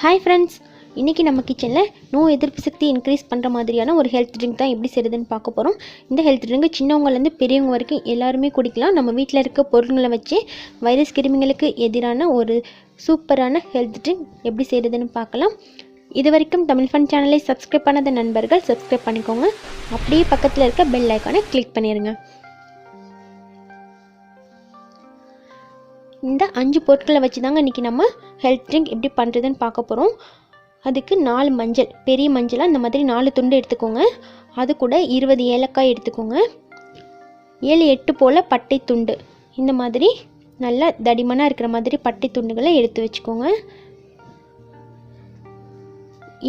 Hi friends, இன்றைக்கி நம்ம கிச்சனில் நோய் எதிர்ப்பு சக்தி இன்க்ரீஸ் பண்ணுற மாதிரியான ஒரு ஹெல்த் ட்ரிங்க் தான் எப்படி செய்கிறதுன்னு பார்க்க போகிறோம். இந்த ஹெல்த் ட்ரிங்க் சின்னவங்கலேருந்து பெரியவங்க வரைக்கும் எல்லாருமே குடிக்கலாம். நம்ம வீட்டில் இருக்க பொருட்களை வச்சு வைரஸ் கிருமிகளுக்கு எதிரான ஒரு சூப்பரான ஹெல்த் ட்ரிங்க் எப்படி செய்கிறதுன்னு பார்க்கலாம். இது வரைக்கும் தமிழ் ஃபன் சேனலை சப்ஸ்கிரைப் பண்ணாத நண்பர்கள் சப்ஸ்கிரைப் பண்ணிக்கோங்க. அப்படியே பக்கத்தில் இருக்க பெல் ஐக்கானை கிளிக் பண்ணிடுங்க. இந்த 5 பொருட்களை வச்சு தாங்க இன்றைக்கி நம்ம ஹெல்த் ட்ரிங்க் எப்படி பண்ணுறதுன்னு பார்க்க போகிறோம். அதுக்கு 4 மஞ்சள், பெரிய மஞ்சளாக இந்த மாதிரி 4 துண்டு எடுத்துக்கோங்க. அது கூட 20 ஏலக்காய் எடுத்துக்கோங்க. 7-8 போல் பட்டை துண்டு, இந்த மாதிரி நல்லா தடிமனாக இருக்கிற மாதிரி பட்டை துண்டுகளை எடுத்து வச்சுக்கோங்க.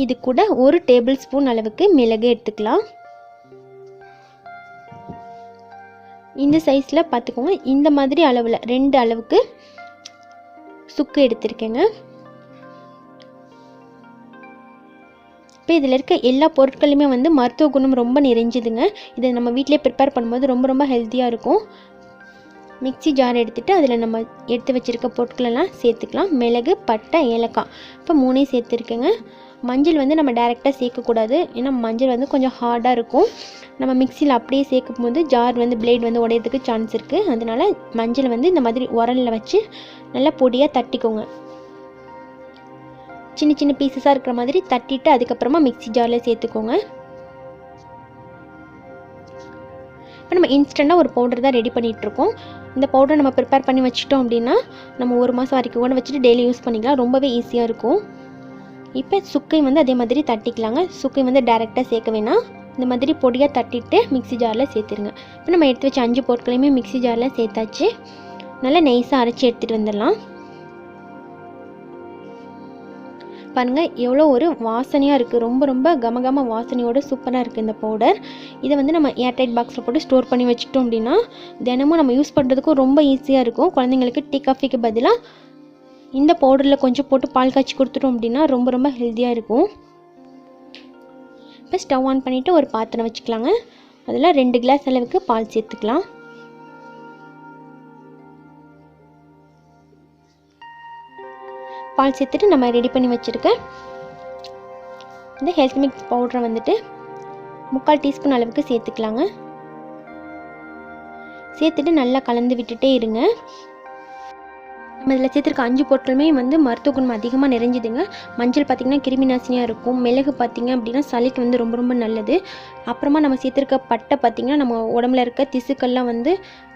இது கூட 1 டேபிள் ஸ்பூன் அளவுக்கு மிளகு எடுத்துக்கலாம். இந்த சைஸில் பார்த்துக்கோங்க. இந்த மாதிரி அளவில் 2 அளவுக்கு சுக்கு எடுத்திருக்கேங்க. இப்போ இதில் இருக்க எல்லா பொருட்களுமே மருத்துவ குணம் ரொம்ப நிறைஞ்சுதுங்க. இதை நம்ம வீட்டிலே ப்ரிப்பேர் பண்ணும்போது ரொம்ப ஹெல்த்தியாக இருக்கும். மிக்ஸி ஜார் எடுத்துகிட்டு அதில் நம்ம எடுத்து வச்சுருக்க பொருட்களெல்லாம் சேர்த்துக்கலாம். மிளகு, பட்டை, ஏலக்காய் இப்போ 3 சேர்த்துருக்கேங்க. மஞ்சள் நம்ம டைரெக்டாக சேர்க்கக்கூடாது, ஏன்னா மஞ்சள் கொஞ்சம் ஹார்டாக இருக்கும். நம்ம மிக்சியில் அப்படியே சேர்க்கும் போது ஜார் பிளேட் உடையிறதுக்கு சான்ஸ் இருக்குது. அதனால் மஞ்சள் இந்த மாதிரி உரலில் வச்சு நல்லா பொடியாக தட்டிக்கோங்க. சின்ன சின்ன பீசஸாக இருக்கிற மாதிரி தட்டிட்டு அதுக்கப்புறமா மிக்ஸி ஜாரில் சேர்த்துக்கோங்க. இப்போ நம்ம இன்ஸ்டண்ட்டாக ஒரு பவுடர் தான் ரெடி பண்ணிகிட்ருக்கோம். இந்த பவுடரை நம்ம ப்ரிப்பேர் பண்ணி வச்சுட்டோம் அப்படின்னா நம்ம 1 மாதம் வரைக்கும் கூட வச்சுட்டு டெய்லி யூஸ் பண்ணிக்கலாம். ரொம்பவே ஈஸியாக இருக்கும். இப்போ சுக்கை அதே மாதிரி தட்டிக்கலாங்க. சுக்கை டைரெக்டாக சேர்க்க வேணாம், இந்த மாதிரி பொடியாக தட்டிட்டு மிக்ஸி ஜாரில் சேர்த்துருங்க. இப்போ நம்ம எடுத்து வச்ச 5 பொருட்களையுமே மிக்ஸி ஜாரில் சேர்த்தாச்சு. நல்லா நைஸாக அரைச்சி எடுத்துகிட்டு வந்துடலாம். பாருங்கள் எவ்வளோ ஒரு வாசனையாக இருக்குது. ரொம்ப கமகம வாசனையோடு சூப்பராக இருக்குது இந்த பவுடர். இதை நம்ம ஏர்டைட் பாக்ஸில் போட்டு ஸ்டோர் பண்ணி வச்சுட்டோம் அப்படின்னா தினமும் நம்ம யூஸ் பண்ணுறதுக்கும் ரொம்ப ஈஸியாக இருக்கும். குழந்தைங்களுக்கு டீ காஃபிக்கு பதிலாக இந்த பவுடரில் கொஞ்சம் போட்டு பால் காய்ச்சி கொடுத்துட்டோம் அப்படின்னா ரொம்ப ஹெல்த்தியாக இருக்கும். இப்போ ஸ்டவ் ஆன் பண்ணிவிட்டு ஒரு பாத்திரம் வச்சுக்கலாங்க. அதில் 2 கிளாஸ் அளவுக்கு பால் சேர்த்துக்கலாம். பால் சேர்த்துட்டு நம்ம ரெடி பண்ணி வச்சுருக்க இந்த ஹெல்த் மிக்ஸ் பவுடரை 3/4 டீஸ்பூன் அளவுக்கு சேர்த்துக்கலாங்க. சேர்த்துட்டு நல்லா கலந்து விட்டுட்டே இருங்க. நம்ம இதில் சேர்த்துருக்க 5 பொருட்களுமே மருத்துவ குணம் அதிகமாக நிறைஞ்சுதுங்க. மஞ்சள் பார்த்திங்கன்னா கிருமி நாசினியாக இருக்கும். மிளகு பார்த்திங்க அப்படின்னா சளிக்கு ரொம்ப நல்லது. அப்புறமா நம்ம சேர்த்துருக்க பட்டை பார்த்திங்கன்னா நம்ம உடம்புல இருக்க திசுக்கள்லாம்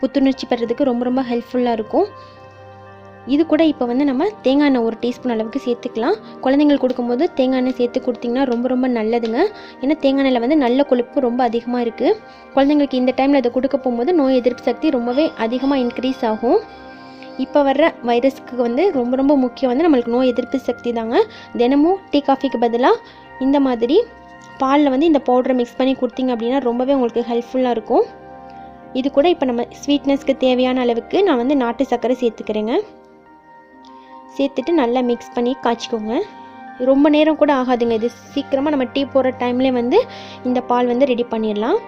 புத்துணர்ச்சி பெறதுக்கு ரொம்ப ஹெல்ப்ஃபுல்லாக இருக்கும். இது கூட இப்போ நம்ம தேங்காய் எண்ணெய் 1 டீஸ்பூன் அளவுக்கு சேர்த்துக்கலாம். குழந்தைங்களுக்கு கொடுக்கும்போது தேங்காய் எண்ணெய் சேர்த்து கொடுத்திங்கன்னா ரொம்ப நல்லதுங்க. ஏன்னா தேங்காய் எண்ணெயில் நல்ல கொழுப்பு ரொம்ப அதிகமாக இருக்குது. குழந்தைங்களுக்கு இந்த டைமில் இதை கொடுக்க போகும்போது நோய் எதிர்ப்பு சக்தி ரொம்பவே அதிகமாக இன்க்ரீஸ் ஆகும். இப்போ வர்ற வைரஸ்க்கு ரொம்ப முக்கியம் நம்மளுக்கு நோய் எதிர்ப்பு சக்தி தாங்க. தினமும் டீ காஃபிக்கு பதிலாக இந்த மாதிரி பாலில் இந்த பவுடரை மிக்ஸ் பண்ணி கொடுத்தீங்க அப்படின்னா ரொம்பவே உங்களுக்கு ஹெல்ப்ஃபுல்லாக இருக்கும். இது கூட இப்போ நம்ம ஸ்வீட்னஸ்க்கு தேவையான அளவுக்கு நான் நாட்டு சர்க்கரை சேர்த்துக்கிறேங்க. சேர்த்துட்டு நல்லா மிக்ஸ் பண்ணி காய்ச்சிக்கோங்க. ரொம்ப நேரம் கூட ஆகாதுங்க. இது சீக்கிரமாக நம்ம டீ போடுற டைம்லேயே இந்த பால் ரெடி பண்ணிடலாம்.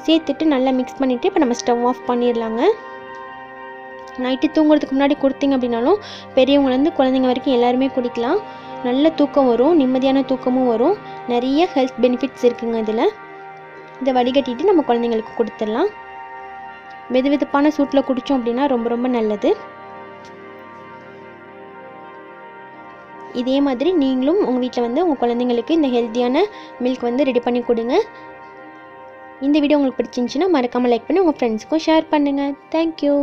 சேர்த்துட்டு நல்லா மிக்ஸ் பண்ணிவிட்டு இப்போ நம்ம ஸ்டவ் ஆஃப் பண்ணிடலாங்க. நைட்டு தூங்குறதுக்கு முன்னாடி கொடுத்தீங்க அப்படின்னாலும் பெரியவங்கலேருந்து குழந்தைங்க வரைக்கும் எல்லாருமே குடிக்கலாம். நல்ல தூக்கம் வரும், நிம்மதியான தூக்கமும் வரும். நிறைய ஹெல்த் பெனிஃபிட்ஸ் இருக்குங்க இதில். இதை வடிகட்டிட்டு நம்ம குழந்தைங்களுக்கு கொடுத்துடலாம். வெதுவெதுப்பான சூட்டில் குடித்தோம் அப்படின்னா ரொம்ப நல்லது. இதே மாதிரி நீங்களும் உங்கள் வீட்டில் உங்கள் குழந்தைங்களுக்கு இந்த ஹெல்த்தியான மில்க் ரெடி பண்ணி கொடுங்க. இந்த வீடியோ உங்களுக்கு பிடிச்சிருந்துச்சுன்னா மறக்காமல் லைக் பண்ணி உங்கள் ஃப்ரெண்ட்ஸுக்கும் ஷேர் பண்ணுங்கள். தேங்க்யூ.